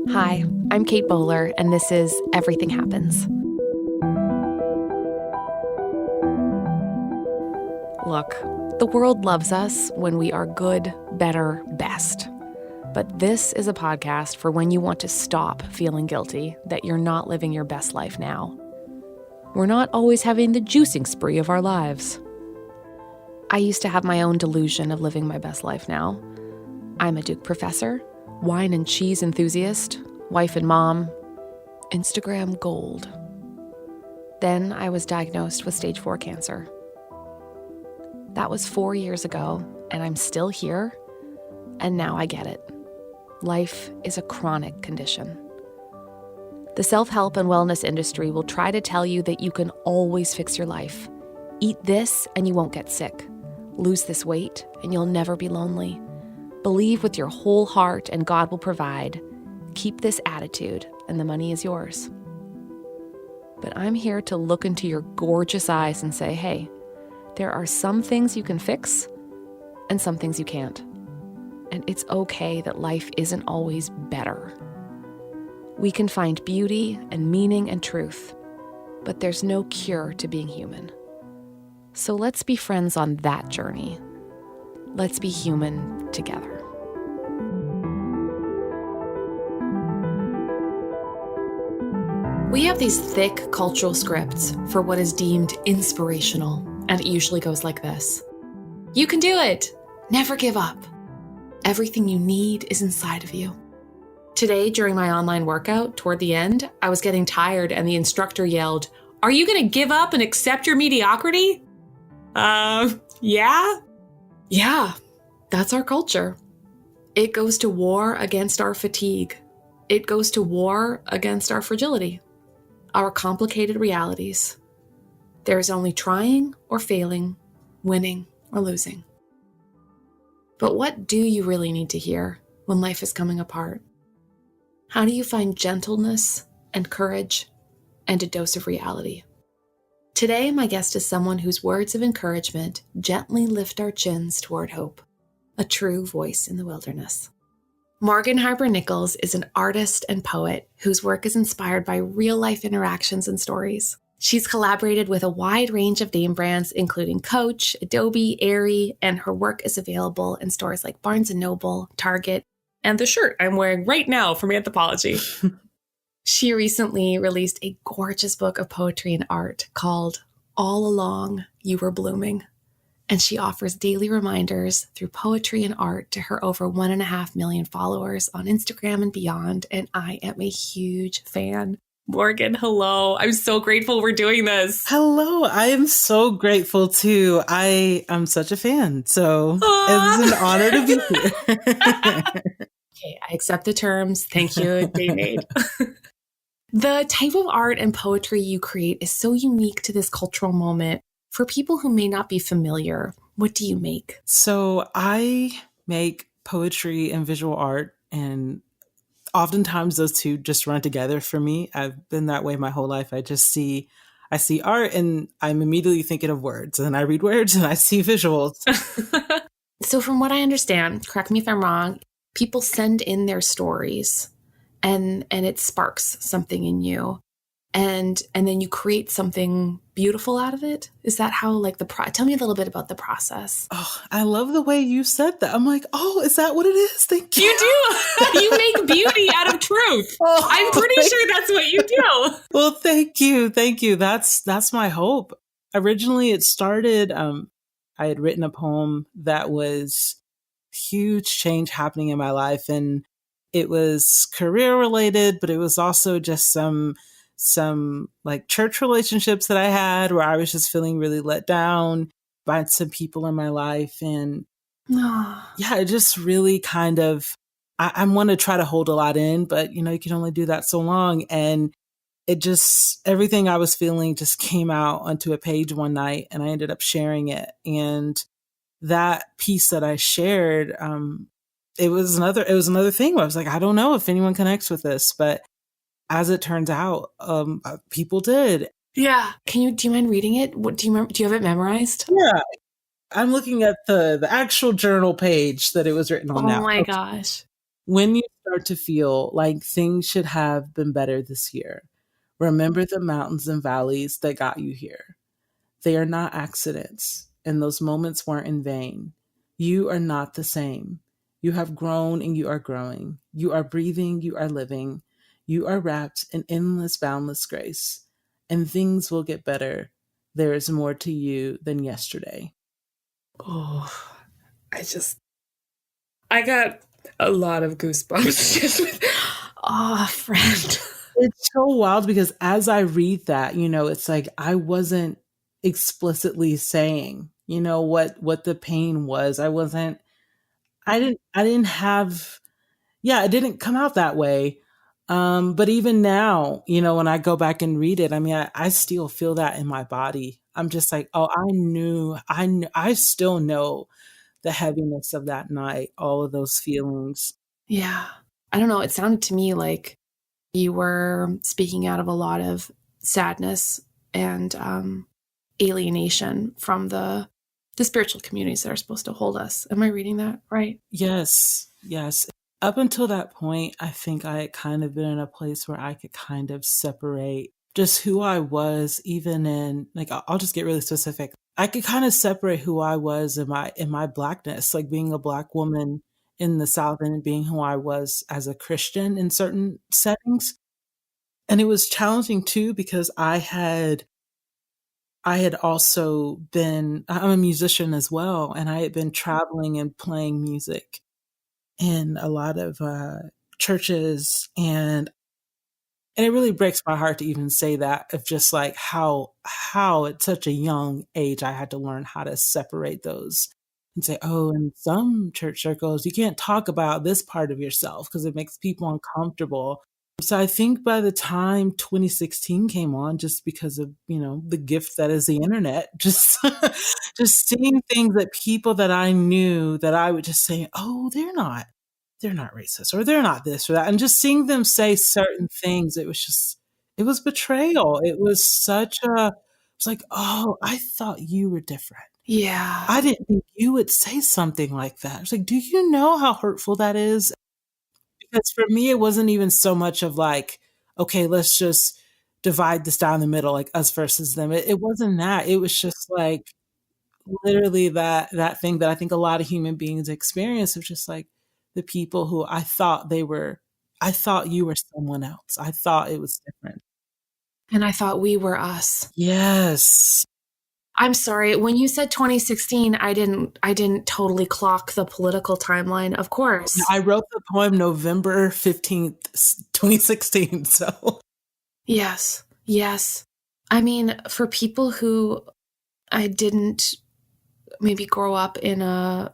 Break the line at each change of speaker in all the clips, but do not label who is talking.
Hi, I'm Kate Bowler, and this is Everything Happens. Look, the world loves us when we are good, better, best. But this is a podcast for when you want to stop feeling guilty that you're not living your best life now. We're not always having the juicing spree of our lives. I used to have my own delusion of living my best life now. I'm a Duke professor, wine and cheese enthusiast, wife and mom, Instagram gold. Then I was diagnosed with stage 4 cancer. That was 4 years ago, and I'm still here, and now I get it. Life is a chronic condition. The self-help and wellness industry will try to tell you that you can always fix your life. Eat this and you won't get sick. Lose this weight and you'll never be lonely. Believe with your whole heart and God will provide. Keep this attitude and the money is yours. But I'm here to look into your gorgeous eyes and say, hey, there are some things you can fix and some things you can't. And it's okay that life isn't always better. We can find beauty and meaning and truth, but there's no cure to being human. So let's be friends on that journey. Let's be human together. We have these thick cultural scripts for what is deemed inspirational, and it usually goes like this. You can do it. Never give up. Everything you need is inside of you. Today, during my online workout, toward the end, I was getting tired and the instructor yelled, "Are you going to give up and accept your mediocrity?" Yeah? Yeah, that's our culture. It goes to war against our fatigue. It goes to war against our fragility, our complicated realities. There is only trying or failing, winning or losing. But what do you really need to hear when life is coming apart? How do you find gentleness and courage and a dose of reality? Today, my guest is someone whose words of encouragement gently lift our chins toward hope, a true voice in the wilderness. Morgan Harper Nichols is an artist and poet whose work is inspired by real-life interactions and stories. She's collaborated with a wide range of name brands, including Coach, Adobe, Aerie, and her work is available in stores like Barnes & Noble, Target, and the shirt I'm wearing right now from Anthropology. She recently released a gorgeous book of poetry and art called All Along You Were Blooming. And she offers daily reminders through poetry and art to her over 1.5 million followers on Instagram and beyond. And I am a huge fan. Morgan, hello. I'm so grateful we're doing this.
Hello. I am so grateful too. I am such a fan. So it's an honor to be here.
Okay, I accept the terms. Thank you, day made. The type of art and poetry you create is so unique to this cultural moment. For people who may not be familiar, what do you make?
So I make poetry and visual art, and oftentimes those two just run together for me. I've been that way my whole life. I see art and I'm immediately thinking of words, and I read words and I see visuals.
So from what I understand, correct me if I'm wrong, people send in their stories and it sparks something in you. And then you create something beautiful out of it. Is that how, tell me a little bit about the process.
Oh, I love the way you said that. I'm like, oh, is that what it is? Thank you.
You do. You make beauty out of truth. Oh, I'm pretty sure that's what you do.
Well, thank you. Thank you. That's my hope. Originally, it started, I had written a poem that was huge change happening in my life. And it was career related, but it was also just some like church relationships that I had where I was just feeling really let down by some people in my life. And yeah, it just really kind of, I want to try to hold a lot in, but you can only do that so long. And it just, everything I was feeling just came out onto a page one night and I ended up sharing it. And that piece that I shared, it was another thing where I was like, I don't know if anyone connects with this, but as it turns out, people did.
Yeah. Do you mind reading it? Do you have it memorized?
Yeah. I'm looking at the actual journal page that it was written on now.
Oh my gosh.
When you start to feel like things should have been better this year, remember the mountains and valleys that got you here. They are not accidents, and those moments weren't in vain. You are not the same. You have grown and you are growing. You are breathing, you are living. You are wrapped in endless, boundless grace, and things will get better. There is more to you than yesterday.
Oh, I got a lot of goosebumps just with, oh, friend.
It's so wild because as I read that, it's like I wasn't explicitly saying, what the pain was. I didn't have, yeah, it didn't come out that way. But even now, when I go back and read it, I mean, I still feel that in my body. I'm just like, oh, I still know the heaviness of that night, all of those feelings.
Yeah. I don't know. It sounded to me like you were speaking out of a lot of sadness and alienation from the spiritual communities that are supposed to hold us. Am I reading that right?
Yes, yes. Up until that point, I think I had kind of been in a place where I could kind of separate just who I was, even in like I'll just get really specific. I could kind of separate who I was in my blackness, like being a black woman in the South and being who I was as a Christian in certain settings. And it was challenging too because I had also been I'm a musician as well, and I had been traveling and playing music in a lot of churches, and it really breaks my heart to even say that of just like how at such a young age I had to learn how to separate those and say, oh, in some church circles you can't talk about this part of yourself because it makes people uncomfortable. So I think by the time 2016 came on, just because of, the gift that is the internet, just just seeing things that people that I knew that I would just say, "Oh, they're not racist," or "They're not this or that," and just seeing them say certain things, it was betrayal. It was it's like, "Oh, I thought you were different.
Yeah.
I didn't think you would say something like that." It's like, "Do you know how hurtful that is?" Because for me, it wasn't even so much of like, okay, let's just divide this down the middle, like us versus them. It wasn't that. It was just like literally that thing that I think a lot of human beings experience of just like the people who I thought you were someone else. I thought it was different.
And I thought we were us.
Yes.
I'm sorry. When you said 2016, I didn't totally clock the political timeline. Of course.
I wrote the poem November 15th, 2016. So
Yes. Yes. I mean, for people who I didn't maybe grow up in a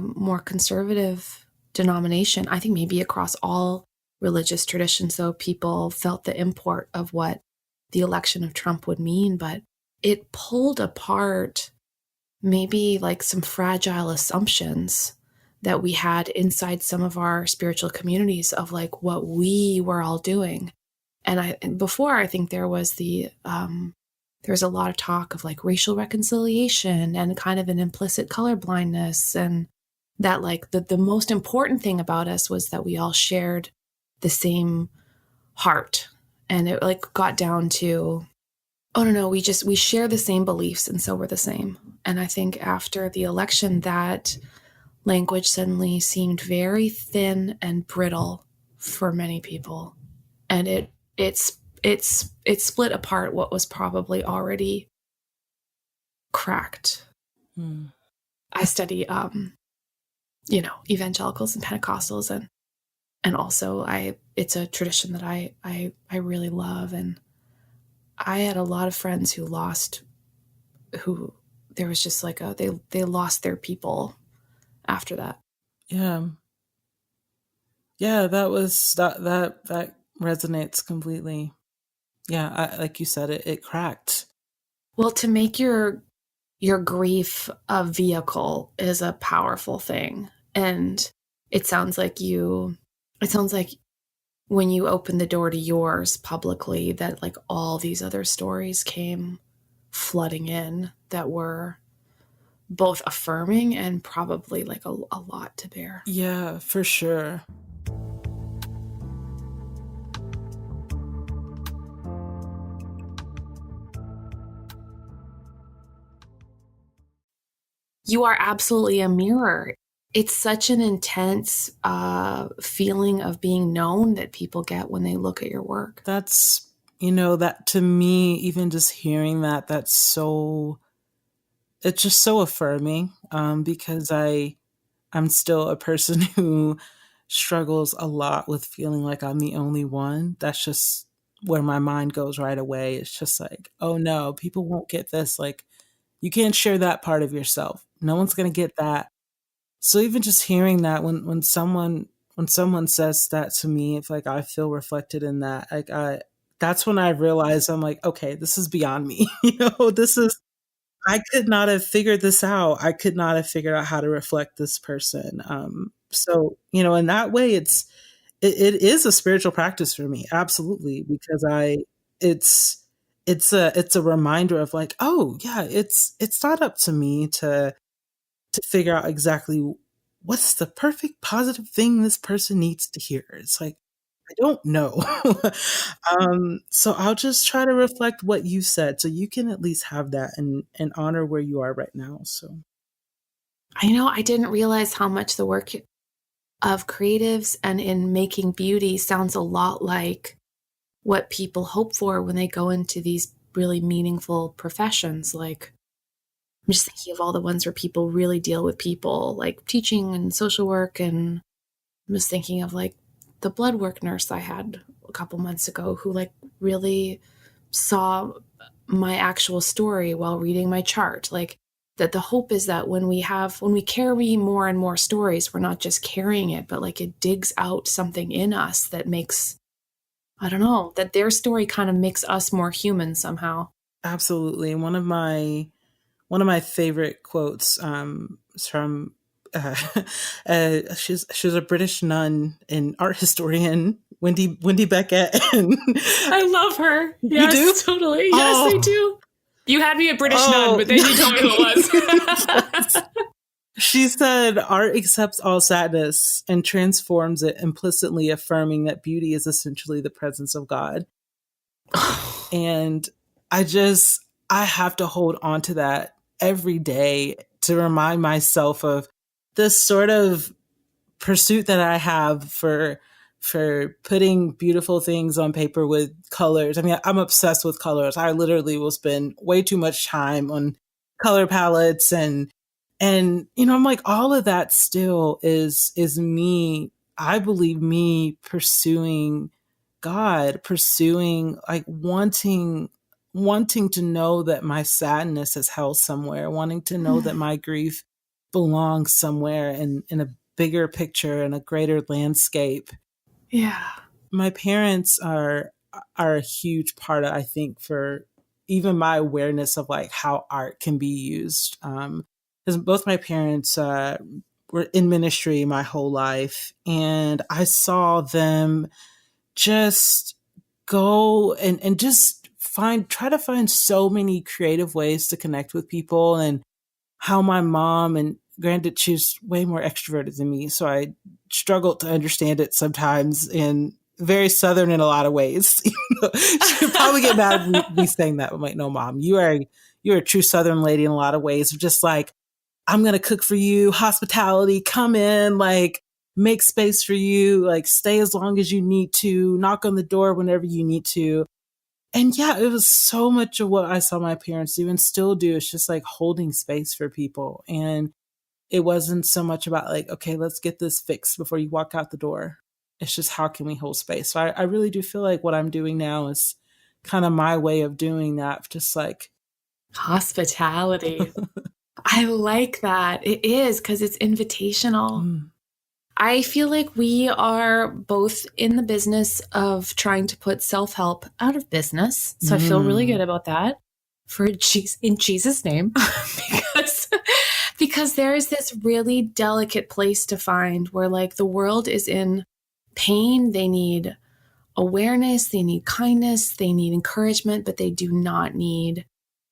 more conservative denomination, I think maybe across all religious traditions, though, people felt the import of what the election of Trump would mean, but it pulled apart maybe like some fragile assumptions that we had inside some of our spiritual communities of like what we were all doing. And before, I think there was there's a lot of talk of like racial reconciliation and kind of an implicit colorblindness, and that like the most important thing about us was that we all shared the same heart, and it like got down to, oh no, we share the same beliefs, and so we're the same. And I think after the election, that language suddenly seemed very thin and brittle for many people, and it split apart what was probably already cracked. I study, evangelicals and Pentecostals, and also it's a tradition that I really love, and I had a lot of friends who there was just like they lost their people after that.
yeah. Yeah, that resonates completely. Yeah, like you said, it cracked.
Well, to make your grief a vehicle is a powerful thing. And it sounds like when you opened the door to yours publicly, that like all these other stories came flooding in that were both affirming and probably like a lot to bear.
Yeah, for sure.
you are absolutely a mirror. It's such an intense feeling of being known that people get when they look at your work.
That's, that to me, even just hearing that, it's just so affirming, because I'm still a person who struggles a lot with feeling like I'm the only one. That's just where my mind goes right away. It's just like, oh no, people won't get this. Like, you can't share that part of yourself. No one's going to get that. So even just hearing that when someone says that to me, if like I feel reflected in that, that's when I realize I'm like, okay, this is beyond me. I could not have figured this out. I could not have figured out how to reflect this person. So, in that way, it is a spiritual practice for me. Absolutely. Because it's, it's a reminder of like, oh yeah, it's not up to me to figure out exactly what's the perfect positive thing this person needs to hear. It's like, I don't know. So I'll just try to reflect what you said so you can at least have that and honor where you are right now. So
I know I didn't realize how much the work of creatives and in making beauty sounds a lot like what people hope for when they go into these really meaningful professions. Like, I'm just thinking of all the ones where people really deal with people, like teaching and social work. And I'm just thinking of like the blood work nurse I had a couple months ago who like really saw my actual story while reading my chart. Like, that the hope is that when we carry more and more stories, we're not just carrying it, but like it digs out something in us that makes, I don't know, that their story kind of makes us more human somehow.
absolutely. One of my favorite quotes is from she's a British nun and art historian, Wendy Beckett. And
I love her.
you do?
Yes, totally. Yes, I do. You had me a British nun, but then you told me who it was.
She said, art accepts all sadness and transforms it, implicitly affirming that beauty is essentially the presence of God. And I have to hold on to that every day to remind myself of this sort of pursuit that I have for putting beautiful things on paper with colors. I mean, I'm obsessed with colors. I literally will spend way too much time on color palettes and I'm like, all of that still is me. I believe me pursuing God, pursuing like wanting to know that my sadness is held somewhere, wanting to know that my grief belongs somewhere in a bigger picture and a greater landscape.
Yeah.
My parents are a huge part of, I think, for even my awareness of like how art can be used. Because both my parents were in ministry my whole life, and I saw them just go and just try to find so many creative ways to connect with people. And how my mom, and granted, she's way more extroverted than me, so I struggled to understand it sometimes, and very Southern in a lot of ways. She'll probably get mad at me saying that. I'm like, no, mom, you're a true Southern lady in a lot of ways. Just like, I'm going to cook for you, hospitality, come in, like make space for you, like stay as long as you need to, knock on the door whenever you need to. And yeah, it was so much of what I saw my parents do and still do. It's just like holding space for people. And it wasn't so much about like, okay, let's get this fixed before you walk out the door. It's just, how can we hold space? So I really do feel like what I'm doing now is kind of my way of doing that. Just like
hospitality. I like that. It is, because it's invitational. I feel like we are both in the business of trying to put self-help out of business. So I feel really good about that in Jesus' name, because there is this really delicate place to find where like the world is in pain. They need awareness, they need kindness, they need encouragement, but they do not need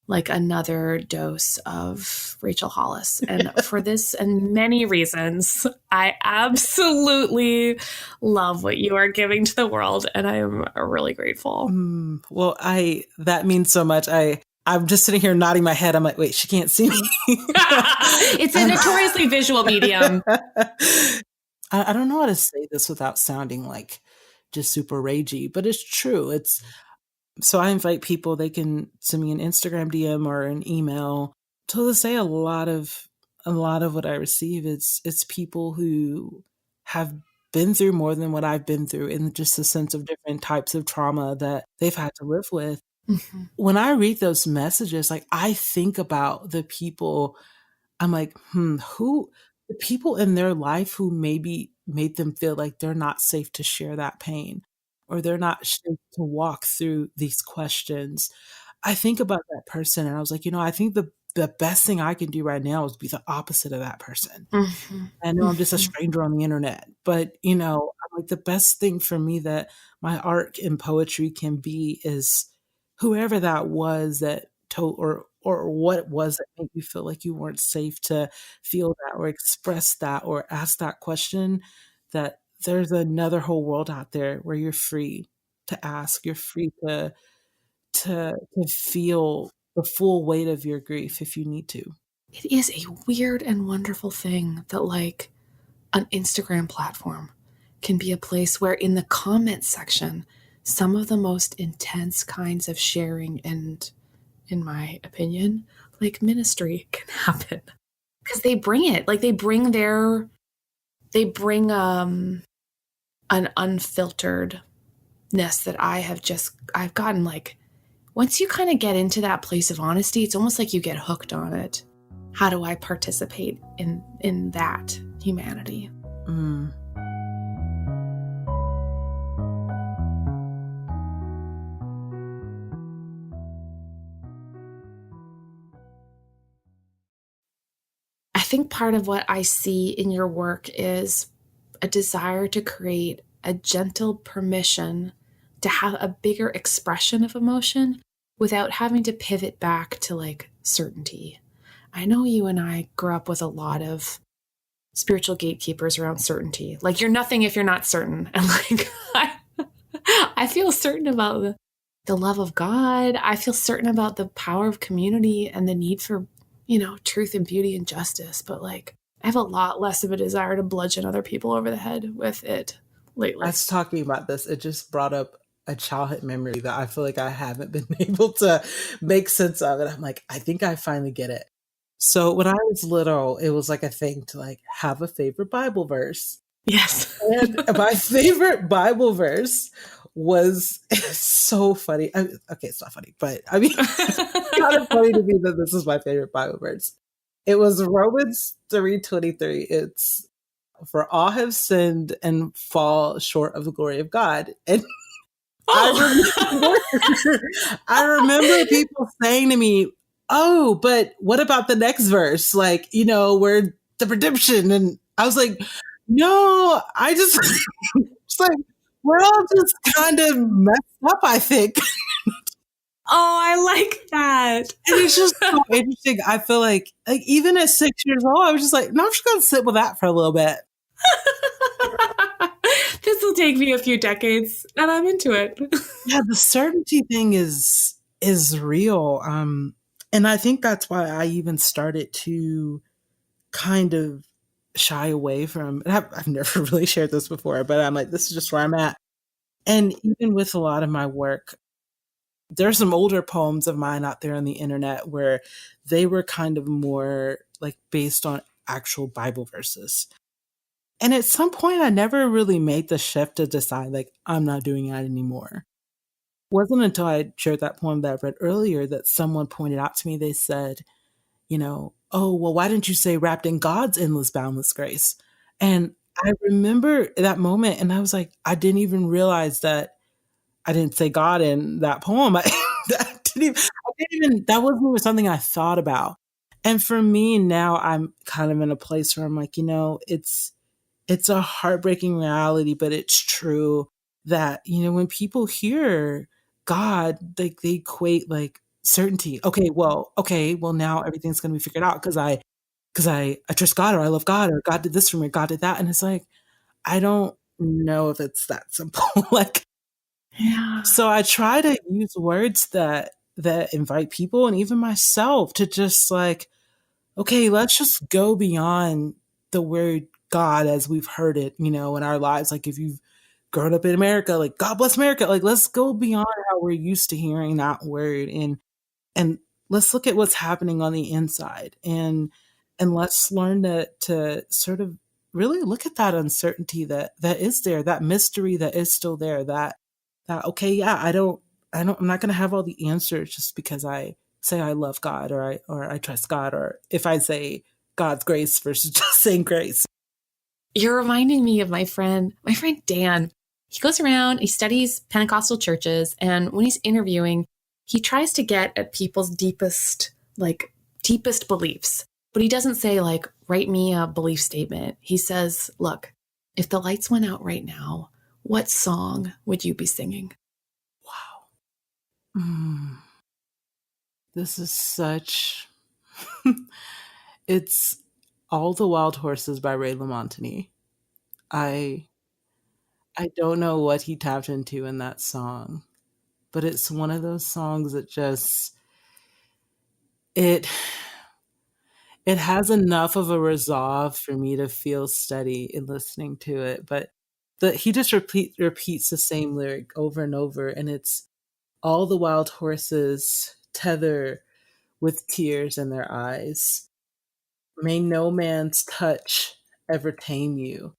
like another dose of Rachel Hollis. And for this and many reasons, I absolutely love what you are giving to the world. And I am really grateful.
Well, that means so much. I'm just sitting here nodding my head. I'm like, wait, she can't see me.
It's a notoriously visual medium.
I don't know how to say this without sounding like just super ragey, but it's true. So I invite people, they can send me an Instagram DM or an email. To say a lot of what I receive, it's people who have been through more than what I've been through, and just a sense of different types of trauma that they've had to live with.
Mm-hmm.
When I read those messages, like I think about the people, I'm like, who, the people in their life who maybe made them feel like they're not safe to share that pain, or they're not safe to walk through these questions. I think about that person and I was like, I think the best thing I can do right now is be the opposite of that person.
Mm-hmm.
I know I'm just a
Mm-hmm.
stranger on the internet, but I'm like, the best thing for me that my art and poetry can be is whoever that was that told, or what it was that made you feel like you weren't safe to feel that or express that or ask that question, that there's another whole world out there where you're free to ask, you're free to feel the full weight of your grief if you need to.
It is a weird and wonderful thing that, like, an Instagram platform can be a place where in the comments section, some of the most intense kinds of sharing and, in my opinion, like ministry can happen. Because they bring it. Like they bring an unfilteredness that I've gotten, like, once you kind of get into that place of honesty, it's almost like you get hooked on it. How do I participate in that humanity?
Mm.
I think part of what I see in your work is a desire to create a gentle permission to have a bigger expression of emotion without having to pivot back to, like, certainty. I know you and I grew up with a lot of spiritual gatekeepers around certainty. Like, you're nothing if you're not certain. And, like, I feel certain about the love of God. I feel certain about the power of community and the need for, truth and beauty and justice. But, like, I have a lot less of a desire to bludgeon other people over the head with it lately.
I was talking about this. It just brought up a childhood memory that I feel like I haven't been able to make sense of. And I'm like, I think I finally get it. So when I was little, it was like a thing to, like, have a favorite Bible verse.
Yes.
And my favorite Bible verse was so funny. Okay, it's not funny, but I mean, it's kind of funny to me that this is my favorite Bible verse. It was Romans 3:23. It's, for all have sinned and fall short of the glory of God. And I remember people saying to me, oh, but what about the next verse? Like, where the redemption. And I was like, no, I just, it's like, we're all just kind of messed up, I think.
Oh, I like that.
And it's just so interesting. I feel like even at 6 years old, I was just like, no, I'm just going to sit with that for a little bit.
This will take me a few decades and I'm into it.
Yeah, the certainty thing is real. And I think that's why I even started to kind of shy away from, and I've never really shared this before, but I'm like, this is just where I'm at. And even with a lot of my work, there's some older poems of mine out there on the internet where they were kind of more like based on actual Bible verses. And at some point, I never really made the shift to decide, like, I'm not doing that anymore. It wasn't until I shared that poem that I read earlier that someone pointed out to me, they said, oh, well, why didn't you say wrapped in God's endless, boundless grace? And I remember that moment and I was like, I didn't even realize that I didn't say God in that poem. That wasn't even something I thought about. And for me now, I'm kind of in a place where I'm like, it's a heartbreaking reality, but it's true that, when people hear God, they equate like certainty. Okay, well, now everything's going to be figured out because I trust God, or I love God, or God did this for me, or God did that. And it's like, I don't know if it's that simple. Like,
yeah.
so I try to use words that that invite people and even myself to just like, okay, let's just go beyond the word God as we've heard it, in our lives. Like if you've grown up in America, like God bless America, like let's go beyond how we're used to hearing that word and let's look at what's happening on the inside and let's learn to sort of really look at that uncertainty that is there, that mystery that is still there, that okay, yeah, I'm not going to have all the answers just because I say I love God or I trust God, or if I say God's grace versus just saying grace.
You're reminding me of my friend Dan. He goes around, he studies Pentecostal churches, and when he's interviewing, he tries to get at people's deepest beliefs. But he doesn't say, like, write me a belief statement. He says, look, if the lights went out right now, what song would you be singing?
Wow. This is such... It's All the Wild Horses by Ray LaMontagne. I don't know what he tapped into in that song, but it's one of those songs that just it has enough of a resolve for me to feel steady in listening to it. But he just repeats the same lyric over and over, and it's all the wild horses tether with tears in their eyes. May no man's touch ever tame you.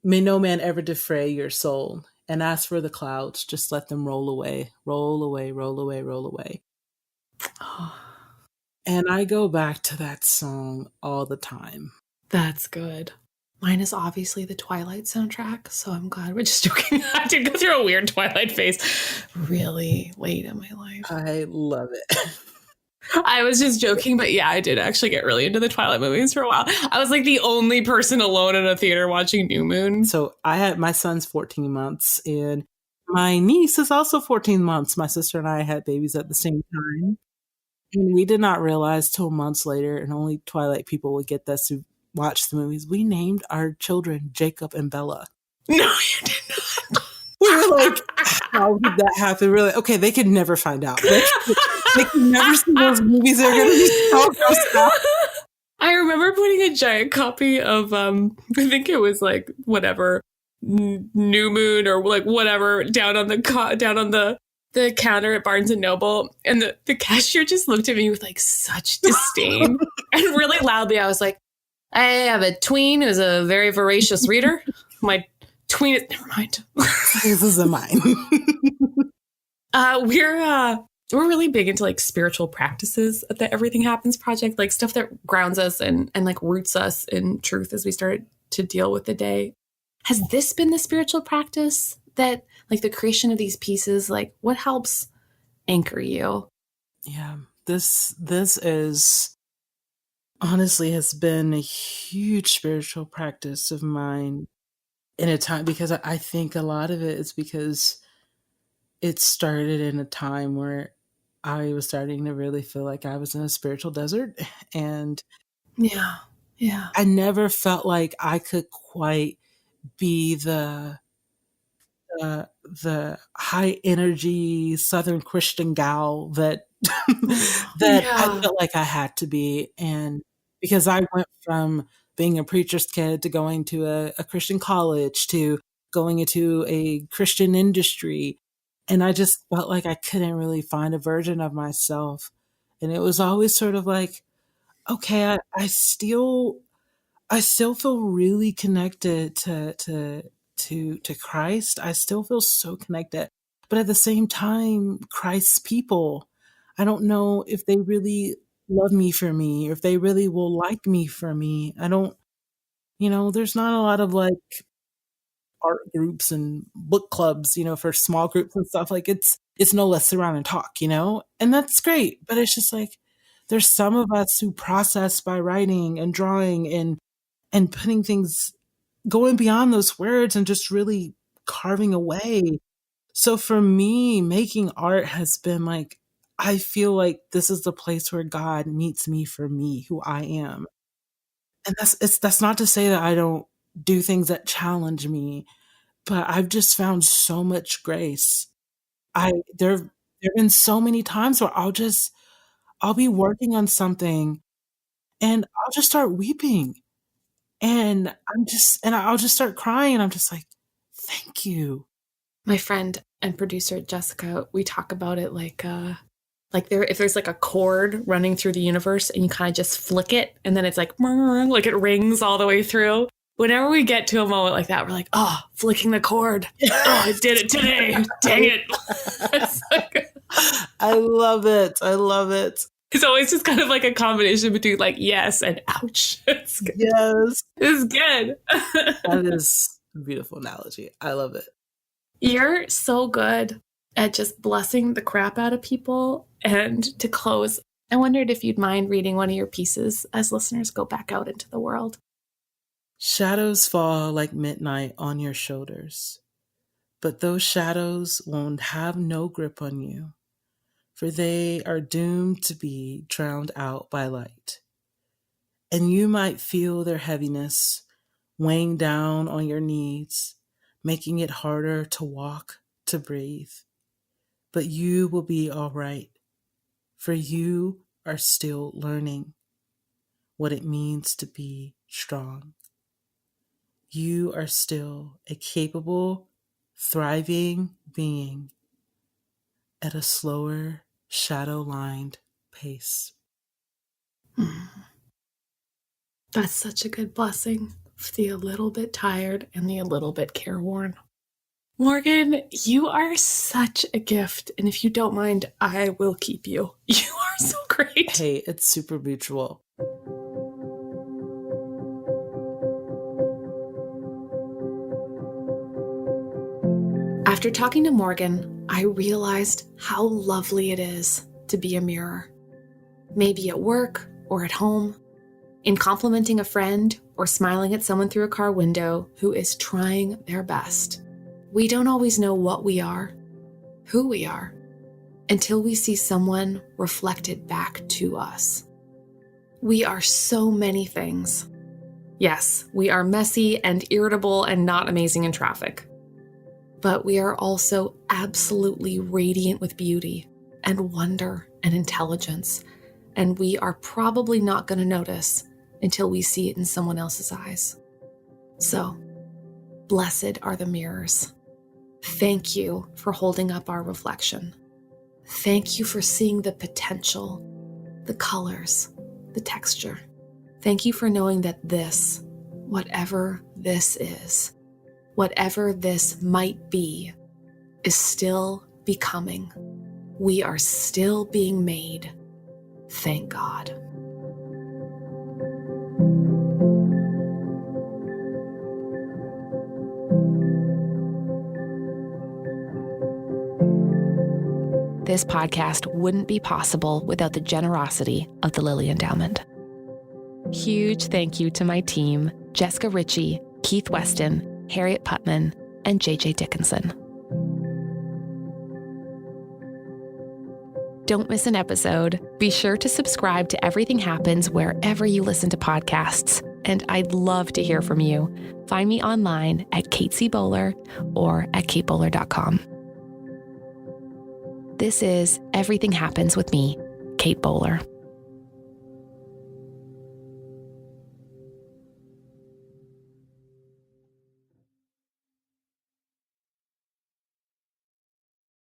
May no man ever defray your soul. And as for the clouds, just let them roll away, roll away, roll away, roll away. And I go back to that song all the time.
That's good. Mine is obviously the Twilight soundtrack, so I'm glad we're just joking. I did go through a weird Twilight phase really late in my life.
I love it.
I was just joking, but yeah, I did actually get really into the Twilight movies for a while. I was like the only person alone in a theater watching New Moon.
So my son's 14 months, and my niece is also 14 months. My sister and I had babies at the same time. And we did not realize till months later, and only Twilight people would get this who watch the movies. We named our children Jacob and Bella.
No, you did not.
We were like, how did that happen? We're like, okay, they could never find out. They could never see those movies. They're going to be so grossed out.
I remember putting a giant copy of, I think it was like whatever, New Moon or like whatever, down on the counter at Barnes and Noble, and the cashier just looked at me with like such disdain and really loudly. I was like, I have a tween who's a very voracious reader. My tween is, never mind.
This isn't mine.
We're really big into like spiritual practices at the Everything Happens Project, like stuff that grounds us and like roots us in truth as we start to deal with the day. Has this been the spiritual practice that, like, the creation of these pieces, like what helps anchor you?
Yeah, this is honestly has been a huge spiritual practice of mine in a time, because I think a lot of it is because it started in a time where I was starting to really feel like I was in a spiritual desert, and
Yeah.
I never felt like I could quite be the high energy Southern Christian gal that I felt like I had to be. And because I went from being a preacher's kid to going to a Christian college to going into a Christian industry, and I just felt like I couldn't really find a version of myself. And it was always sort of like, okay, I still feel really connected to Christ. I still feel so connected. But at the same time, Christ's people, I don't know if they really love me for me, or if they really will like me for me. I don't, there's not a lot of like art groups and book clubs, for small groups and stuff. Like it's no let's sit around and talk, and that's great. But it's just like, there's some of us who process by writing and drawing and putting things, going beyond those words and just really carving away. So for me, making art has been like, I feel like this is the place where God meets me for me, who I am. And that's not to say that I don't do things that challenge me, but I've just found so much grace. There There've been so many times where I'll be working on something and I'll just start weeping, and I'll just start crying, and I'm just like, "Thank you."
My friend and producer Jessica, we talk about it like there, if there's like a cord running through the universe and you kind of just flick it and then it's like it rings all the way through. Whenever we get to a moment like that, we're like, oh, flicking the cord. Oh, I did it today. Dang it. It's like,
I love it. I love it.
it's always just kind of like a combination between like yes and ouch. It's good.
Yes.
It's good.
That is a beautiful analogy. I love it.
You're so good at just blessing the crap out of people. And to close, I wondered if you'd mind reading one of your pieces as listeners go back out into the world.
Shadows fall like midnight on your shoulders, but those shadows won't have no grip on you, for they are doomed to be drowned out by light. And you might feel their heaviness weighing down on your knees, making it harder to walk, to breathe. But you will be all right, for you are still learning what it means to be strong. You are still a capable, thriving being at a slower, shadow-lined pace.
That's such a good blessing for the a little bit tired and the a little bit careworn. Morgan, you are such a gift. And if you don't mind, I will keep you. You are so great.
Hey, it's super mutual.
After talking to Morgan, I realized how lovely it is to be a mirror. Maybe at work or at home, in complimenting a friend or smiling at someone through a car window who is trying their best. We don't always know what we are, who we are, until we see someone reflected back to us. We are so many things. Yes, we are messy and irritable and not amazing in traffic. But we are also absolutely radiant with beauty and wonder and intelligence, and we are probably not going to notice until we see it in someone else's eyes. So, blessed are the mirrors. Thank you for holding up our reflection. Thank you for seeing the potential, the colors, the texture. Thank you for knowing that this, whatever this is, whatever this might be, is still becoming. We are still being made. Thank God. This podcast wouldn't be possible without the generosity of the Lilly Endowment. Huge thank you to my team, Jessica Ritchie, Keith Weston, Harriet Putman, and JJ Dickinson. Don't miss an episode. Be sure to subscribe to Everything Happens wherever you listen to podcasts, and I'd love to hear from you. Find me online at Kate C. Bowler or at katebowler.com. This is Everything Happens with me, Kate Bowler.